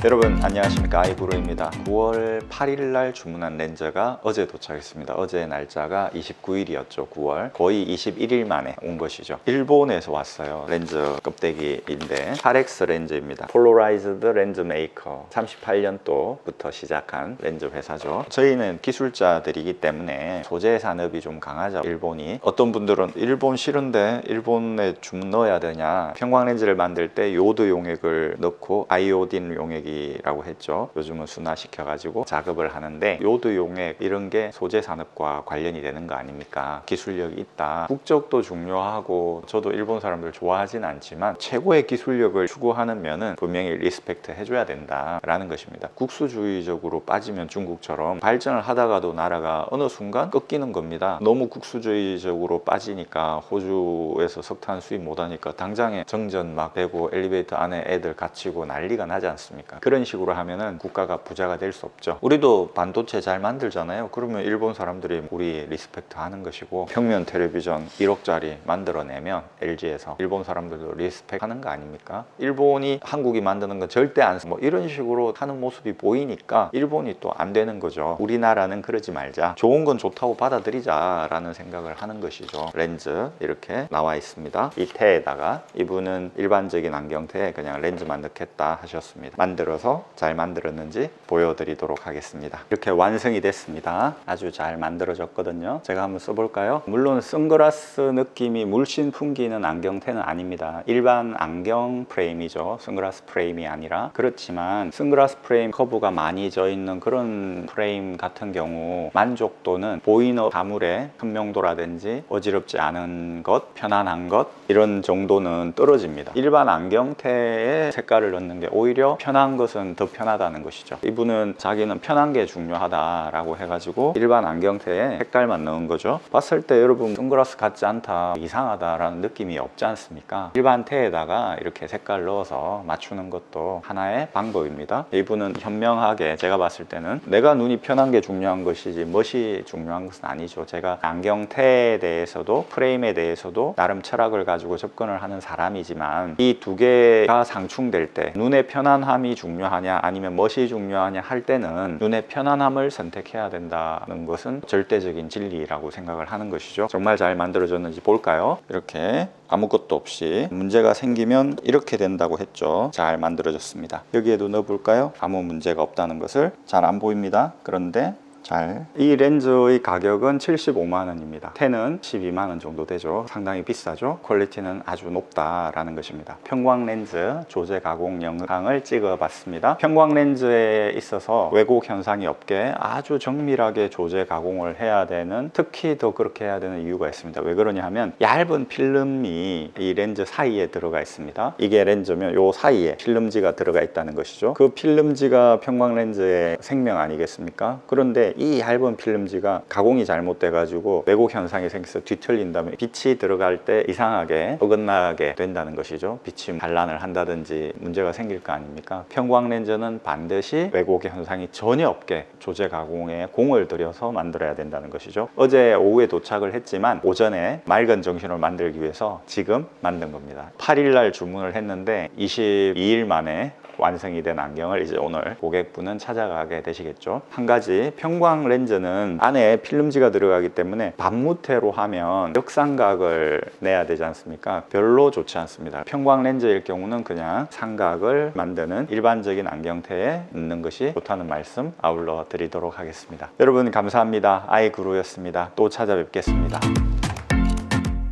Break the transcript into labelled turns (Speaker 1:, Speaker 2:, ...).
Speaker 1: 여러분 안녕하십니까, 아이구루입니다. 9월 8일 날 주문한 렌즈가 어제 도착했습니다. 어제 날짜가 29일이었죠. 9월 거의 21일 만에 온 것이죠. 일본에서 왔어요. 렌즈 껍데기인데 8X 렌즈입니다. 폴로라이즈드 렌즈 메이커 38년도부터 시작한 렌즈 회사죠. 저희는 기술자들이기 때문에 소재 산업이 좀 강하죠. 일본이. 어떤 분들은 일본 싫은데 일본에 주문 넣어야 되냐, 평광 렌즈를 만들 때 요드 용액을 넣고 아이오딘 용액이라고 했죠. 요즘은 순화시켜 가지고 작업을 하는데 요드 용액 이런 게 소재 산업과 관련이 되는 거 아닙니까? 기술력이 있다. 국적도 중요하고 저도 일본 사람들 좋아하진 않지만 최고의 기술력을 추구하는 면은 분명히 리스펙트 해줘야 된다라는 것입니다. 국수주의적으로 빠지면 중국처럼 발전을 하다가도 나라가 어느 순간 꺾이는 겁니다. 너무 국수주의적으로 빠지니까 호주에서 석탄 수입 못하니까 당장에 정전 막 되고 엘리베이터 안에 애들 갇히고 난리가 나지 않습니까? 그런 식으로 하면은 국가가 부자가 될 수 없죠. 우리도 반도체 잘 만들잖아요. 그러면 일본 사람들이 우리 리스펙트 하는 것이고, 평면 텔레비전 1억짜리 만들어내면 LG에서 일본 사람들도 리스펙트 하는 거 아닙니까? 일본이 한국이 만드는 건 절대 안 써. 뭐 이런 식으로 하는 모습이 보이니까 일본이 또 안 되는 거죠. 우리나라는 그러지 말자. 좋은 건 좋다고 받아들이자 라는 생각을 하는 것이죠. 렌즈 이렇게 나와 있습니다. 이 태에다가 이분은 일반적인 안경테에 그냥 렌즈만 넣겠다 하셨습니다. 만들어서 잘 만들었는지 보여드리도록 하겠습니다. 이렇게 완성이 됐습니다. 아주 잘 만들어졌거든요. 제가 한번 써볼까요? 물론 선글라스 느낌이 물씬 풍기는 안경테는 아닙니다. 일반 안경 프레임이죠. 선글라스 프레임이 아니라. 그렇지만 선글라스 프레임 커브가 많이 져 있는 그런 프레임 같은 경우 만족도는 보이는 사물의 선명도라든지 어지럽지 않은 것, 편안한 것 이런 정도는 떨어집니다. 일반 안경테에 색깔을 넣는 게 오히려 편한 것은 더 편하다는 것이죠. 이분은 자기는 편한 게 중요하다라고 해가지고 일반 안경테에 색깔만 넣은 거죠. 봤을 때 여러분 선글라스 같지 않다, 이상하다라는 느낌이 없지 않습니까? 일반 테에다가 이렇게 색깔 넣어서 맞추는 것도 하나의 방법입니다. 이분은 현명하게, 제가 봤을 때는 내가 눈이 편한 게 중요한 것이지 멋이 중요한 것은 아니죠. 제가 안경테에 대해서도 프레임에 대해서도 나름 철학을 가지고 접근을 하는 사람이지만 이 두 개가 상충될 때 눈의 편안함이 중요하냐 아니면 멋이 중요하냐 할 때는 눈의 편안함을 선택해야 된다는 것은 절대적인 진리라고 생각을 하는 것이죠. 정말 잘 만들어졌는지 볼까요? 이렇게 아무것도 없이 문제가 생기면 이렇게 된다고 했죠. 잘 만들어졌습니다. 여기에도 넣어볼까요? 아무 문제가 없다는 것을. 잘 안 보입니다. 그런데 이 렌즈의 가격은 75만원입니다. 텐은 12만원 정도 되죠. 상당히 비싸죠. 퀄리티는 아주 높다라는 것입니다. 평광 렌즈 조제 가공 영상을 찍어 봤습니다. 평광 렌즈에 있어서 왜곡 현상이 없게 아주 정밀하게 조제 가공을 해야 되는, 특히 더 그렇게 해야 되는 이유가 있습니다. 왜 그러냐 하면 얇은 필름이 이 렌즈 사이에 들어가 있습니다. 이게 렌즈면 요 사이에 필름지가 들어가 있다는 것이죠. 그 필름지가 평광 렌즈의 생명 아니겠습니까? 그런데 이 얇은 필름지가 가공이 잘못돼 가지고 왜곡 현상이 생겨서 뒤틀린다면 빛이 들어갈 때 이상하게 어긋나게 된다는 것이죠. 빛이 반란을 한다든지 문제가 생길 거 아닙니까? 평광 렌즈는 반드시 왜곡 현상이 전혀 없게 조제 가공에 공을 들여서 만들어야 된다는 것이죠. 어제 오후에 도착을 했지만 오전에 맑은 정신을 만들기 위해서 지금 만든 겁니다. 8일 날 주문을 했는데 22일 만에 완성이 된 안경을 이제 오늘 고객분은 찾아가게 되시겠죠. 한 가지, 평광 렌즈는 안에 필름지가 들어가기 때문에 반무태로 하면 역삼각을 내야 되지 않습니까? 별로 좋지 않습니다. 평광 렌즈일 경우는 그냥 삼각을 만드는 일반적인 안경테에 넣는 것이 좋다는 말씀 아울러 드리도록 하겠습니다. 여러분 감사합니다. 아이구루였습니다. 또 찾아뵙겠습니다.